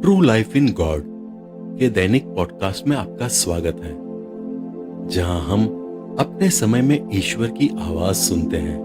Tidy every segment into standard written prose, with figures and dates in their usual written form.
True life in God के दैनिक podcast में आपका स्वागत है, जहां हम अपने समय में ईश्वर की आवाज सुनते हैं।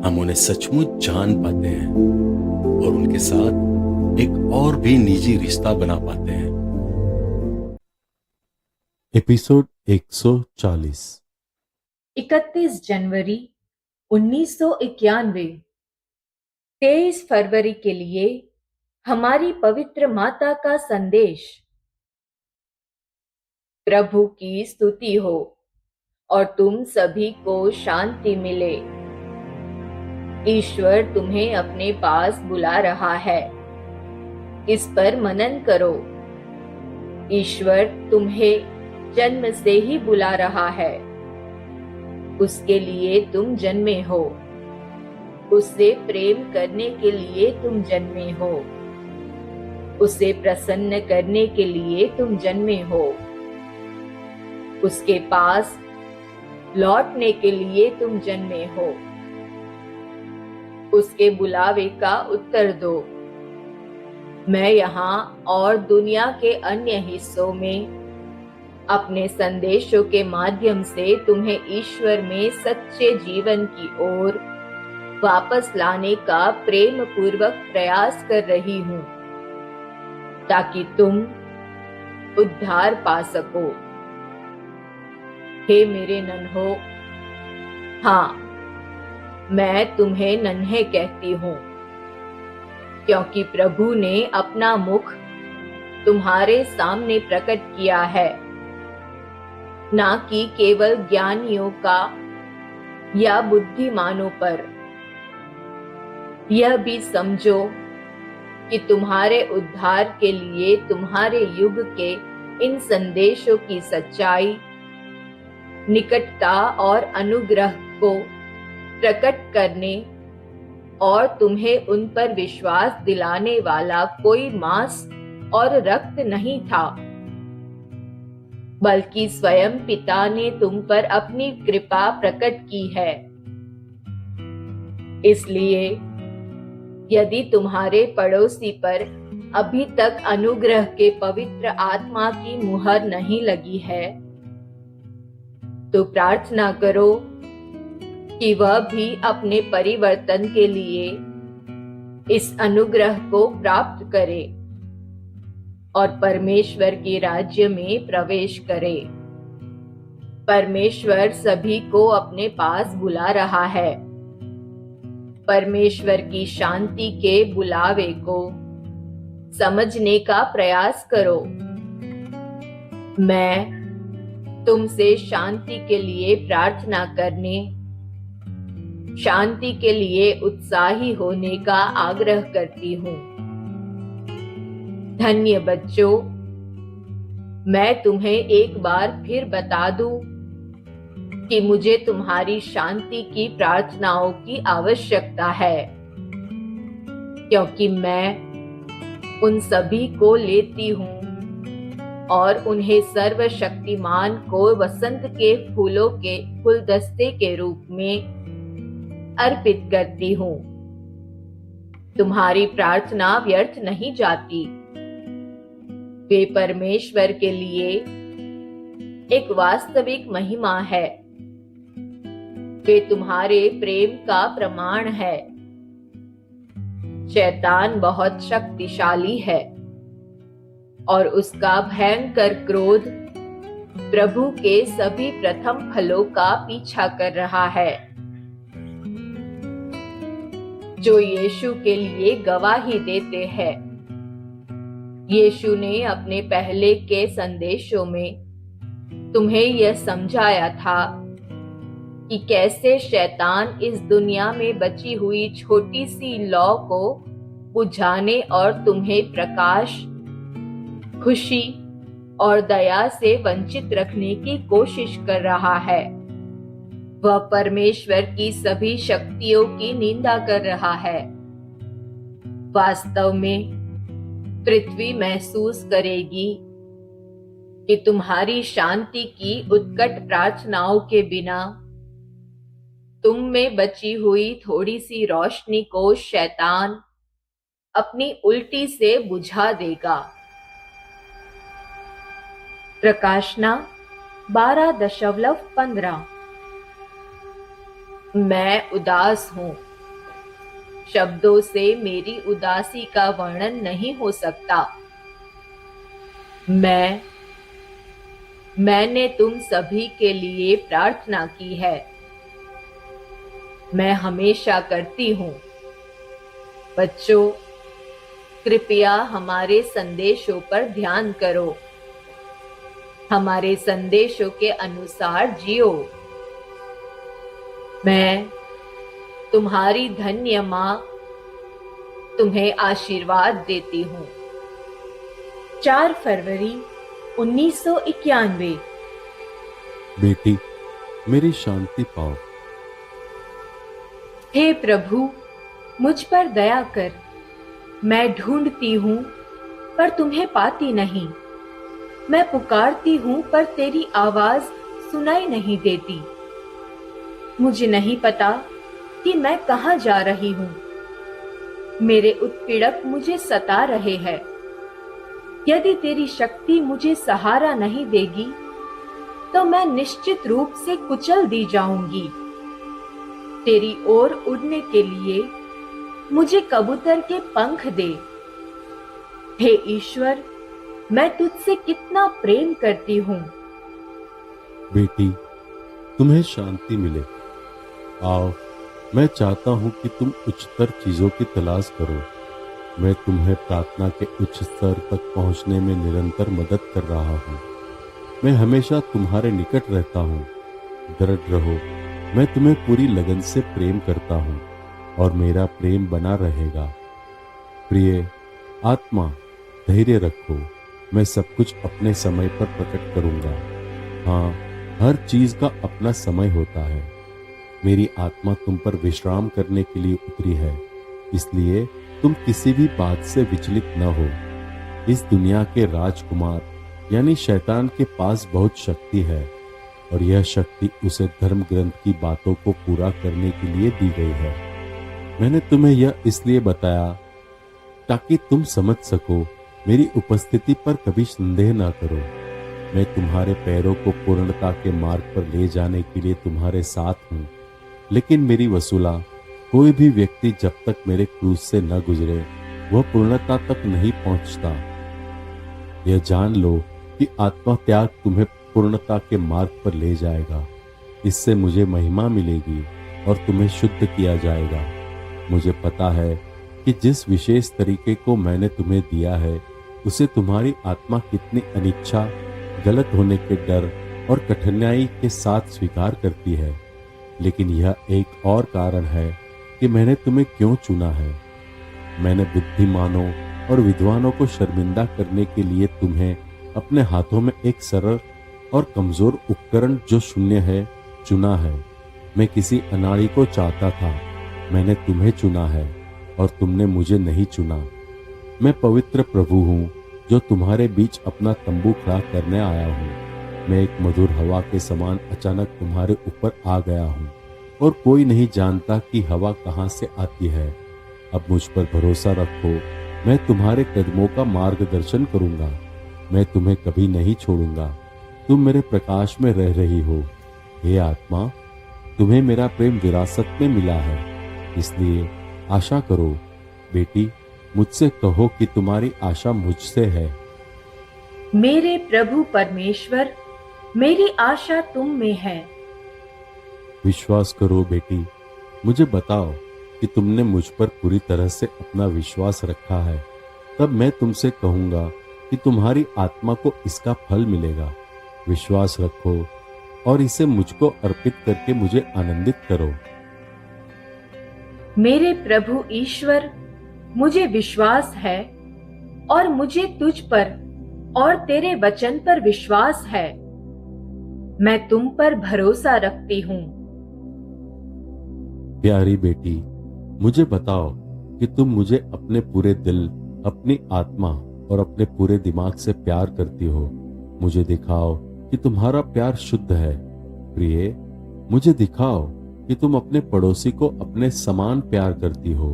हम उन्हें सचमुच जान पाते हैं और उनके साथ एक और भी निजी रिश्ता बना पाते हैं। एपिसोड 140, 31 जनवरी 1991। 23 फरवरी के लिए हमारी पवित्र माता का संदेश। प्रभु की स्तुति हो और तुम सभी को शांति मिले। ईश्वर तुम्हें अपने पास बुला रहा है, इस पर मनन करो। ईश्वर तुम्हें जन्म से ही बुला रहा है, उसके लिए तुम जन्मे हो, उससे प्रेम करने के लिए तुम जन्मे हो, उसे प्रसन्न करने के लिए तुम जन्मे हो, उसके पास लौटने के लिए तुम जन्मे हो। उसके बुलावे का उत्तर दो। मैं यहाँ और दुनिया के अन्य हिस्सों में अपने संदेशों के माध्यम से तुम्हें ईश्वर में सच्चे जीवन की ओर वापस लाने का प्रेम पूर्वक प्रयास कर रही हूँ, ताकि तुम उद्धार पा सको। हे मेरे नन्हो, हाँ, मैं तुम्हें नन्हे कहती हूँ, क्योंकि प्रभु ने अपना मुख तुम्हारे सामने प्रकट किया है, ना कि केवल ज्ञानियों का या बुद्धिमानों पर। यह भी समझो कि तुम्हारे उद्धार के लिए तुम्हारे युग के इन संदेशों की सच्चाई, निकटता और अनुग्रह को प्रकट करने और तुम्हें उन पर विश्वास दिलाने वाला कोई मांस और रक्त नहीं था, बल्कि स्वयं पिता ने तुम पर अपनी कृपा प्रकट की है। इसलिए यदि तुम्हारे पड़ोसी पर अभी तक अनुग्रह के पवित्र आत्मा की मुहर नहीं लगी है, तो प्रार्थना करो कि वह भी अपने परिवर्तन के लिए इस अनुग्रह को प्राप्त करे और परमेश्वर के राज्य में प्रवेश करे। परमेश्वर सभी को अपने पास बुला रहा है। परमेश्वर की शांति के बुलावे को समझने का प्रयास करो। मैं तुमसे शांति के लिए प्रार्थना करने, शांति के लिए उत्साही होने का आग्रह करती हूँ। धन्य बच्चों, मैं तुम्हें एक बार फिर बता दूं कि मुझे तुम्हारी शांति की प्रार्थनाओं की आवश्यकता है, क्योंकि मैं उन सभी को लेती हूँ और उन्हें सर्वशक्तिमान को वसंत के फूलों के गुलदस्ते के रूप में अर्पित करती हूँ। तुम्हारी प्रार्थना व्यर्थ नहीं जाती। वे परमेश्वर के लिए एक वास्तविक महिमा है। वे तुम्हारे प्रेम का प्रमाण है। शैतान बहुत शक्तिशाली है और उसका भयंकर क्रोध प्रभु के सभी प्रथम फलों का पीछा कर रहा है, जो यीशु के लिए गवाही देते हैं। यीशु ने अपने पहले के संदेशों में तुम्हें यह समझाया था कि कैसे शैतान इस दुनिया में बची हुई छोटी सी लौ को बुझाने और तुम्हें प्रकाश, खुशी और दया से वंचित रखने की कोशिश कर रहा है। वह परमेश्वर की सभी शक्तियों की निंदा कर रहा है। वास्तव में पृथ्वी महसूस करेगी कि तुम्हारी शांति की उत्कट प्रार्थनाओं के बिना तुम में बची हुई थोड़ी सी रोशनी को शैतान अपनी उल्टी से बुझा देगा। प्रकाशना 12.15। मैं उदास हूं। शब्दों से मेरी उदासी का वर्णन नहीं हो सकता। मैंने तुम सभी के लिए प्रार्थना की है। मैं हमेशा करती हूं। बच्चों, कृपया हमारे संदेशों पर ध्यान करो। हमारे संदेशों के अनुसार जियो। मैं, तुम्हारी धन्य मां, तुम्हें आशीर्वाद देती हूं। 4 फरवरी 1991। बेटी, मेरी शांति पाओ। हे प्रभु, मुझ पर दया कर। मैं ढूंढती हूं पर तुम्हें पाती नहीं। मैं पुकारती हूं पर तेरी आवाज सुनाई नहीं देती। मुझे नहीं पता कि मैं कहां जा रही हूं। मेरे उत्पीड़क मुझे सता रहे हैं। यदि तेरी शक्ति मुझे सहारा नहीं देगी तो मैं निश्चित रूप से कुचल दी जाऊंगी। तेरी ओर उड़ने के लिए मुझे कबूतर के पंख दे। हे ईश्वर, मैं तुझसे कितना प्रेम करती हूं। बेटी, तुम्हें शांति मिले। आओ, मैं चाहता हूं कि तुम उच्चतर चीजों की तलाश करो। मैं तुम्हें प्रार्थना के उच्च स्तर तक पहुंचने में निरंतर मदद कर रहा हूं। मैं हमेशा तुम्हारे निकट रहता हूं। दृढ़ रहो। मैं तुम्हें पूरी लगन से प्रेम करता हूं और मेरा प्रेम बना रहेगा। प्रिय आत्मा, धैर्य रखो। मैं सब कुछ अपने समय पर प्रकट करूंगा। हाँ, हर चीज का अपना समय होता है। मेरी आत्मा तुम पर विश्राम करने के लिए उतरी है, इसलिए तुम किसी भी बात से विचलित न हो। इस दुनिया के राजकुमार यानी शैतान के पास बहुत शक्ति है और यह शक्ति उसे धर्म ग्रंथ की बातों को पूरा करने के लिए दी गई है। मैंने तुम्हें यह इसलिए बताया ताकि तुम समझ सको। मेरी उपस्थिति पर कभी संदेह ना करो। मैं तुम्हारे पैरों को पूर्णता के मार्ग पर ले जाने के लिए तुम्हारे साथ हूँ। लेकिन मेरी वसूला, कोई भी व्यक्ति जब तक मेरे क्रूस से न गुजरे वह पूर्णता तक नहीं पहुंचता। यह जान लो कि आत्मा त्याग तुम्हें पूर्णता के मार्ग पर ले जाएगा। इससे मुझे महिमा मिलेगी और तुम्हें शुद्ध किया जाएगा। मुझे पता है कि जिस विशेष तरीके को मैंने तुम्हें दिया है उसे तुम्हारी आत्मा कितनी अनिच्छा, गलत होने के डर और कठिनाई के साथ स्वीकार करती है। लेकिन यह एक और कारण है कि मैंने तुम्हें क्यों चुना है। मैंने बुद्धिमानों और विद्वानों को शर्मिंदा करने के लिए तुम्हें अपने हाथों में एक सरल और कमजोर उपकरण जो शून्य है चुना है। मैं किसी अनाड़ी को चाहता था, मैंने तुम्हें चुना है और तुमने मुझे नहीं चुना। मैं पवित्र प्रभु हूँ जो तुम्हारे बीच अपना तंबू खड़ा करने आया हूँ। मैं एक मधुर हवा के समान अचानक तुम्हारे ऊपर आ गया हूँ और कोई नहीं जानता कि हवा कहाँ से आती है। अब मुझ पर भरोसा रखो। मैं तुम्हारे कदमों का मार्गदर्शन करूंगा। मैं तुम्हें कभी नहीं छोड़ूंगा। तुम मेरे प्रकाश में रह रही हो। हे आत्मा, तुम्हें मेरा प्रेम विरासत में मिला है, इसलिए आशा करो। बेटी, मुझसे कहो कि तुम्हारी आशा मुझसे है। मेरे प्रभु परमेश्वर, मेरी आशा तुम में है। विश्वास करो बेटी। मुझे बताओ कि तुमने मुझ पर पूरी तरह से अपना विश्वास रखा है, तब मैं तुमसे कहूंगा कि तुम्हारी आत्मा को इसका फल मिलेगा। विश्वास रखो और इसे मुझको अर्पित करके मुझे आनंदित करो। मेरे प्रभु ईश्वर, मुझे विश्वास है और मुझे तुझ पर और तेरे वचन पर विश्वास है। मैं तुम पर भरोसा रखती हूँ। प्यारी बेटी, मुझे बताओ कि तुम मुझे अपने पूरे दिल, अपनी आत्मा और अपने पूरे दिमाग से प्यार करती हो। मुझे दिखाओ कि तुम्हारा प्यार शुद्ध है। प्रिय, मुझे दिखाओ कि तुम अपने पड़ोसी को अपने समान प्यार करती हो।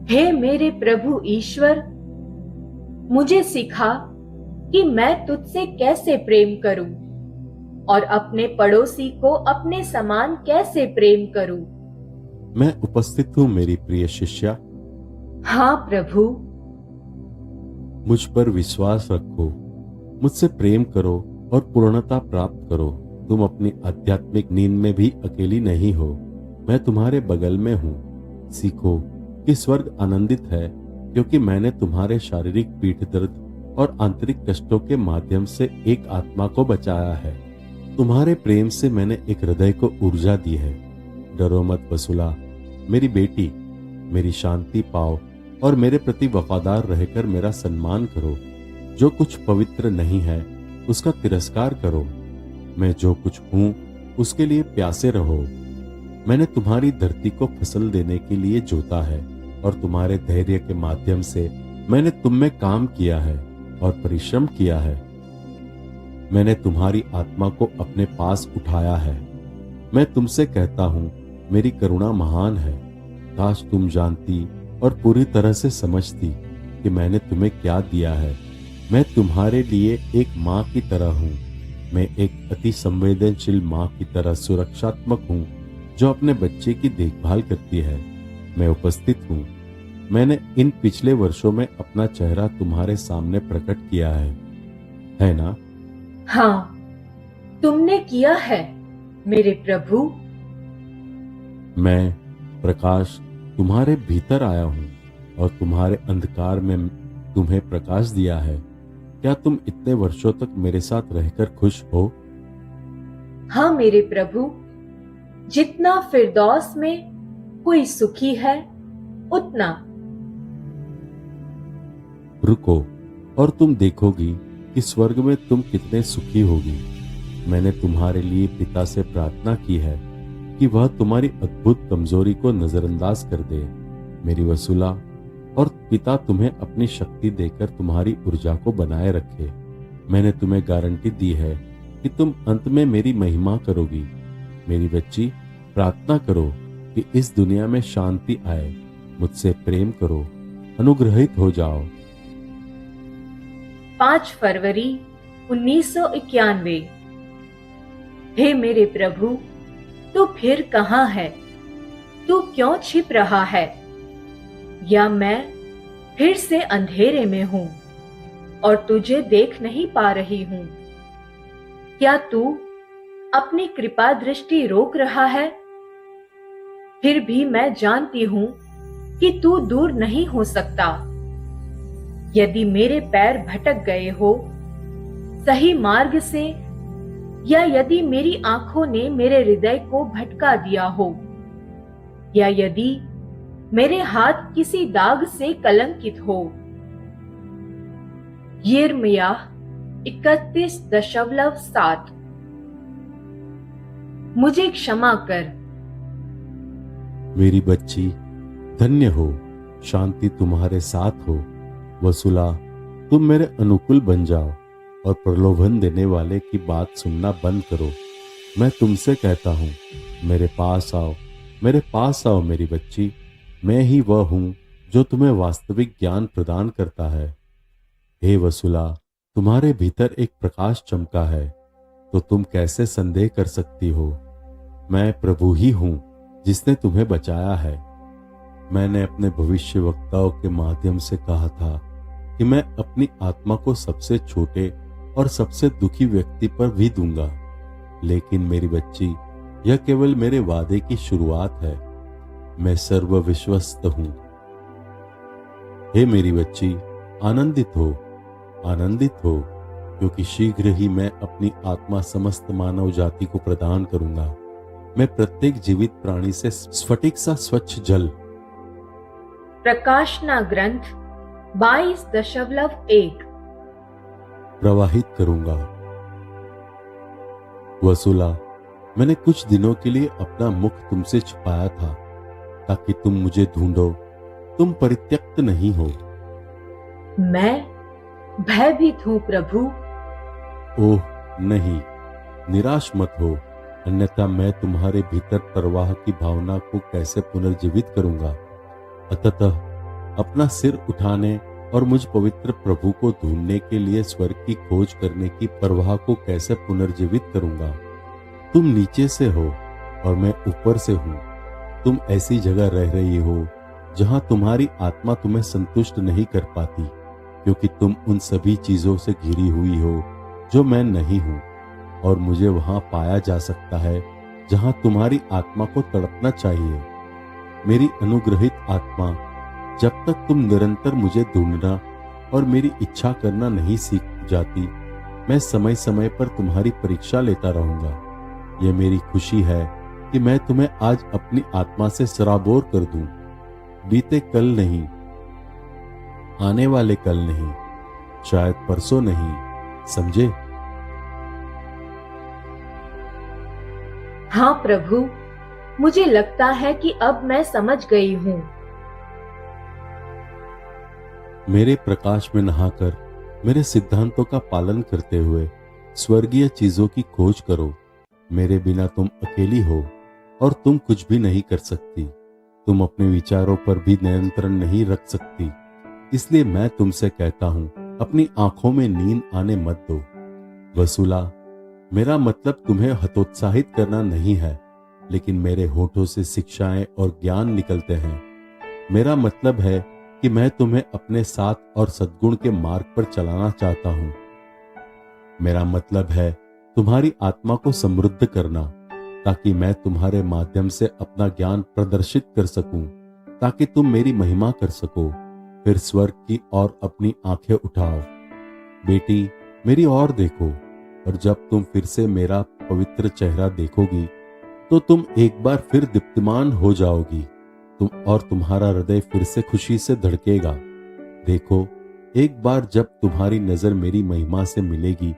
हे मेरे प्रभु ईश्वर, मुझे सिखा कि मैं तुझसे कैसे प्रेम करूं और अपने पड़ोसी को अपने समान कैसे प्रेम करूं। मैं उपस्थित हूं मेरी प्रिय शिष्या। हाँ प्रभु। मुझ पर विश्वास रखो, मुझसे प्रेम करो और पूर्णता प्राप्त करो। तुम अपनी आध्यात्मिक नींद में भी अकेली नहीं हो, मैं तुम्हारे बगल में हूँ। सीखो कि स्वर्ग आनंदित है क्योंकि मैंने तुम्हारे शारीरिक पीठ दर्द और आंतरिक कष्टों के माध्यम से एक आत्मा को बचाया है। तुम्हारे प्रेम से मैंने एक हृदय को ऊर्जा दी है। डरो मत वसुला, मेरी बेटी, मेरी शांति पाओ और मेरे प्रति वफादार रहकर मेरा सम्मान करो। जो कुछ पवित्र नहीं है उसका तिरस्कार करो। मैं जो कुछ हूं उसके लिए प्यासे रहो। मैंने तुम्हारी धरती को फसल देने के लिए जोता है और तुम्हारे धैर्य के माध्यम से मैंने तुम में काम किया है और परिश्रम किया है। मैंने तुम्हारी आत्मा को अपने पास उठाया है। मैं तुमसे कहता हूं, मेरी करुणा महान है। काश तुम जानती और पूरी तरह से समझती कि मैंने तुम्हें क्या दिया है। मैं तुम्हारे लिए एक माँ की तरह हूँ। मैं एक अति संवेदनशील माँ की तरह सुरक्षात्मक हूँ जो अपने बच्चे की देखभाल करती है। मैं उपस्थित हूँ। मैंने इन पिछले वर्षों में अपना चेहरा तुम्हारे सामने प्रकट किया है ना? हाँ, तुमने किया है मेरे प्रभु। मैं प्रकाश तुम्हारे भीतर आया हूँ और तुम्हारे अंधकार में तुम्हें प्रकाश दिया है। क्या तुम इतने वर्षों तक मेरे साथ रहकर खुश हो? हाँ मेरे प्रभु, जितना फिरदौस में कोई सुखी है उतना। रुको और तुम देखोगी कि स्वर्ग में तुम कितने सुखी होगी। मैंने तुम्हारे लिए पिता से प्रार्थना की है कि वह तुम्हारी अद्भुत कमजोरी को नजरअंदाज कर दे मेरी वसुला, और पिता तुम्हें अपनी शक्ति देकर तुम्हारी ऊर्जा को बनाए रखे। मैंने तुम्हें गारंटी दी है कि तुम अंत में मेरी महिमा करोगी। मेरी बच्ची, प्रार्थना करो कि इस दुनिया में शांति आए। मुझसे प्रेम करो, अनुग्रहित हो जाओ। 5 फरवरी 1991। हे मेरे प्रभु, तू फिर कहाँ है? तू क्यों छिप रहा है? या मैं फिर से अंधेरे में हूं और तुझे देख नहीं पा रही हूं? क्या तू अपनी कृपा दृष्टि रोक रहा है? फिर भी मैं जानती हूं कि तू दूर नहीं हो सकता। यदि मेरे पैर भटक गए हो सही मार्ग से, या यदि मेरी आंखों ने मेरे हृदय को भटका दिया हो, या यदि मेरे हाथ किसी दाग से कलंकित हो। यिर्मयाह 31.7। मुझे क्षमा कर मेरी बच्ची, धन्य हो। शांति तुम्हारे साथ हो। वसुला, तुम मेरे अनुकूल बन जाओ और प्रलोभन देने वाले की बात सुनना बंद करो। मैं तुमसे कहता हूँ, मेरे पास आओ, मेरे पास आओ मेरी बच्ची। मैं ही वह हूँ जो तुम्हें वास्तविक ज्ञान प्रदान करता है। हे वसुला, तुम्हारे भीतर एक प्रकाश चमका है, तो तुम कैसे संदेह कर सकती हो? मैं प्रभु ही हूँ जिसने तुम्हें बचाया है। मैंने अपने भविष्यवक्ताओं के माध्यम से कहा था कि मैं अपनी आत्मा को सबसे छोटे और सबसे दुखी व्यक्ति पर भी दूंगा। लेकिन मेरी बच्ची, यह केवल मेरे वादे की शुरुआत है। मैं सर्वविश्वस्त हूं। हे मेरी बच्ची, आनंदित हो, आनंदित हो, क्योंकि शीघ्र ही मैं अपनी आत्मा समस्त मानव जाति को प्रदान करूंगा। मैं प्रत्येक जीवित प्राणी से स्फटिक सा स्वच्छ जल प्रकाशना ग्रंथ 22.1 प्रवाहित करूंगा। वसुला, मैंने कुछ दिनों के लिए अपना मुख तुमसे छुपाया था ताकि तुम मुझे ढूंढो। तुम परित्यक्त नहीं हो। मैं भयभीत हूं प्रभु। ओह नहीं, निराश मत हो, अन्यथा मैं तुम्हारे भीतर प्रवाह की भावना को कैसे पुनर्जीवित करूंगा। अतः अपना सिर उठाने और मुझ पवित्र प्रभु को ढूंढने के लिए स्वर्ग की खोज करने की परवाह को कैसे पुनर्जीवित करूंगा। तुम नीचे से हो और मैं ऊपर से हूं। तुम ऐसी जगह रह रही हो जहां तुम्हारी आत्मा तुम्हें संतुष्ट नहीं कर पाती, क्योंकि तुम उन सभी चीजों से घिरी हुई हो जो मैं नहीं हूं। और मुझे वहां पाया जा सकता है जहां तुम्हारी आत्मा को तड़पना चाहिए। मेरी अनुग्रहित आत्मा, जब तक तुम निरंतर मुझे ढूंढना और मेरी इच्छा करना नहीं सीख जाती, मैं समय समय पर तुम्हारी परीक्षा लेता रहूंगा। यह मेरी खुशी है कि मैं तुम्हें आज अपनी आत्मा से सराबोर कर दूं। बीते कल नहीं, आने वाले कल नहीं, शायद परसों नहीं, समझे? हाँ प्रभु, मुझे लगता है कि अब मैं समझ गई हूँ। मेरे प्रकाश में नहाकर मेरे सिद्धांतों का पालन करते हुए स्वर्गीय चीजों की खोज करो। मेरे बिना तुम अकेली हो और तुम कुछ भी नहीं कर सकती। तुम अपने विचारों पर भी नियंत्रण नहीं रख सकती। इसलिए मैं तुमसे कहता हूं, अपनी आंखों में नींद आने मत दो। वसूला, मेरा मतलब तुम्हें हतोत्साहित करना नहीं है, लेकिन मेरे होठों से शिक्षाएं और ज्ञान निकलते हैं। मेरा मतलब है कि मैं तुम्हें अपने साथ और सद्गुण के मार्ग पर चलाना चाहता हूं। मेरा मतलब है तुम्हारी आत्मा को समृद्ध करना, ताकि मैं तुम्हारे माध्यम से अपना ज्ञान प्रदर्शित कर सकूं, ताकि तुम मेरी महिमा कर सको। फिर स्वर्ग की ओर अपनी आंखें उठाओ। बेटी, मेरी ओर देखो, और जब तुम फिर से मेरा पवित्र चेहरा देखोगी तो तुम एक बार फिर दीप्तिमान हो जाओगी। तुम्हारा हृदय फिर से खुशी से धड़केगा। देखो, एक बार जब तुम्हारी नजर मेरी महिमा से मिलेगी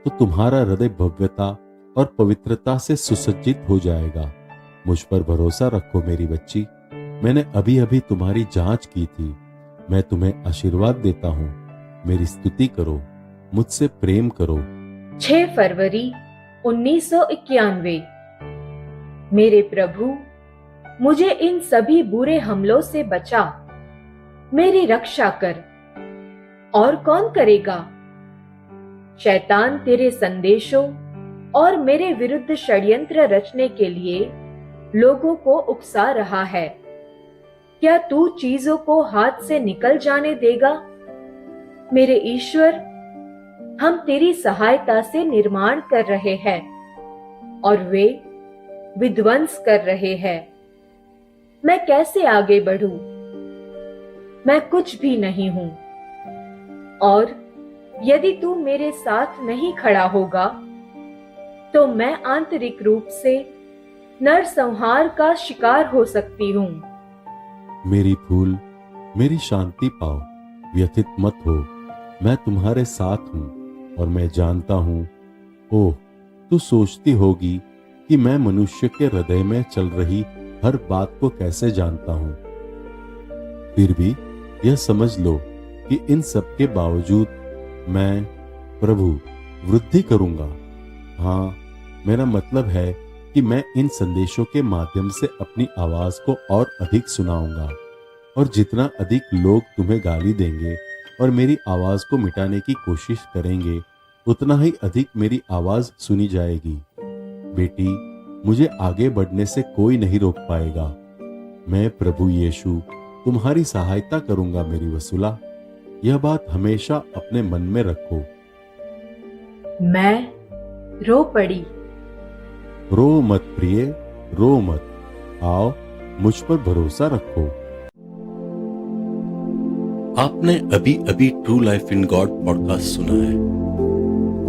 तो तुम्हारा हृदय भव्यता और पवित्रता से सुसज्जित हो जाएगा। मुझ पर भरोसा रखो मेरी बच्ची। मैंने अभी अभी तुम्हारी जांच की थी। मैं तुम्हें आशीर्वाद देता हूँ। मेरी स्तुति करो, मुझसे प्रेम करो। 6 फरवरी 1991। मेरे प्रभु, मुझे इन सभी बुरे हमलों से बचा, मेरी रक्षा कर। और कौन करेगा? शैतान तेरे संदेशों और मेरे विरुद्ध षड्यंत्र रचने के लिए लोगों को उकसा रहा है। क्या तू चीजों को हाथ से निकल जाने देगा? मेरे ईश्वर, हम तेरी सहायता से निर्माण कर रहे हैं और वे विध्वंस कर रहे हैं। मैं कैसे आगे बढ़ूं? मैं कुछ भी नहीं हूं। और यदि तू मेरे साथ नहीं खड़ा होगा तो मैं आंतरिक रूप से नरसंहार का शिकार हो सकती हूं। मेरी फूल, मेरी शांति पाओ, व्यथित मत हो। मैं तुम्हारे साथ हूं और मैं जानता हूं। ओह, तू सोचती होगी कि मैं मनुष्य के हृदय में चल रही हर बात को कैसे जानता हूं। फिर भी यह समझ लो कि इन सब के बावजूद मैं, प्रभु, वृद्धि करूंगा। हाँ, मेरा मतलब है कि मैं इन संदेशों के माध्यम से अपनी आवाज को और अधिक सुनाऊंगा। और जितना अधिक लोग तुम्हें गाली देंगे और मेरी आवाज को मिटाने की कोशिश करेंगे, उतना ही अधिक मेरी आवाज सुनी जाएगी। बेटी, मुझे आगे बढ़ने से कोई नहीं रोक पाएगा। मैं प्रभु यीशु तुम्हारी सहायता करूंगा मेरी वसूला। यह बात हमेशा अपने मन में रखो। मैं रो पड़ी। रो मत प्रिय, रो मत। आओ, मुझ पर भरोसा रखो। आपने अभी अभी true life in God podcast सुना है।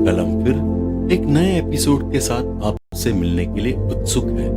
कल हम फिर एक नए एपिसोड के साथ आपसे मिलने के लिए उत्सुक हैं।